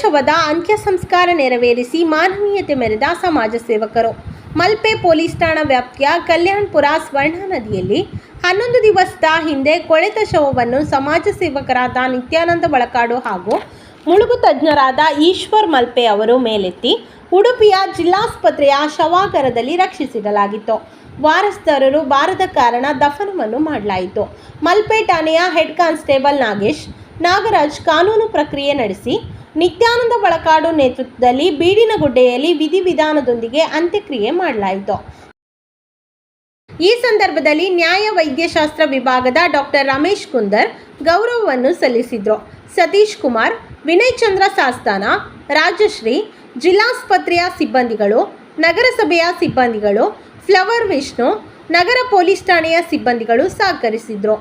ಶವದ ಅಂತ್ಯ ಸಂಸ್ಕಾರ ನೆರವೇರಿಸಿ ಮಾನವೀಯತೆ ಮೆರೆದ ಸಮಾಜ ಸೇವಕರು. ಮಲ್ಪೆ ಪೊಲೀಸ್ ಠಾಣಾ ವ್ಯಾಪ್ತಿಯ ಕಲ್ಯಾಣಪುರ ಸ್ವರ್ಣ ನದಿಯಲ್ಲಿ 11 ದಿವಸದ ಹಿಂದೆ ಕೊಳೆತ ಶವವನ್ನು ಸಮಾಜ ಸೇವಕರಾದ ನಿತ್ಯಾನಂದ ಬಳಕಾಡು ಹಾಗೂ ಮುಳುಗು ತಜ್ಞರಾದ ಈಶ್ವರ್ ಮಲ್ಪೆ ಅವರು ಮೇಲೆತ್ತಿ ಉಡುಪಿಯ ಜಿಲ್ಲಾಸ್ಪತ್ರೆಯ ಶವಾಗಾರದಲ್ಲಿ ರಕ್ಷಿಸಿಡಲಾಗಿತ್ತು. ವಾರಸುದಾರರು ಬಾರದ ಕಾರಣ ದಫನವನ್ನು ಮಾಡಲಾಯಿತು. ಮಲ್ಪೆ ಠಾಣೆಯ ಹೆಡ್ ಕಾನ್ಸ್ಟೇಬಲ್ ನಾಗರಾಜ್ ಕಾನೂನು ಪ್ರಕ್ರಿಯೆ ನಡೆಸಿ ನಿತ್ಯಾನಂದ ಬಳಕಾಡು ನೇತೃತ್ವದಲ್ಲಿ ಬೀಡಿನಗುಡ್ಡೆಯಲ್ಲಿ ವಿಧಿವಿಧಾನದೊಂದಿಗೆ ಅಂತ್ಯಕ್ರಿಯೆ ಮಾಡಲಾಯಿತು. ಈ ಸಂದರ್ಭದಲ್ಲಿ ನ್ಯಾಯ ವೈದ್ಯಶಾಸ್ತ್ರ ವಿಭಾಗದ ಡಾಕ್ಟರ್ ರಮೇಶ್ ಕುಂದರ್ ಗೌರವವನ್ನು ಸಲ್ಲಿಸಿದರು. ಸತೀಶ್ ಕುಮಾರ್, ವಿನಯ್ ಚಂದ್ರ ಸಾಸ್ತಾನ, ರಾಜಶ್ರೀ, ಜಿಲ್ಲಾಸ್ಪತ್ರೆಯ ಸಿಬ್ಬಂದಿಗಳು, ನಗರಸಭೆಯ ಸಿಬ್ಬಂದಿಗಳು, ಫ್ಲವರ್ ವಿಷ್ಣು, ನಗರ ಪೊಲೀಸ್ ಠಾಣೆಯ ಸಿಬ್ಬಂದಿಗಳು ಸಹಕರಿಸಿದರು.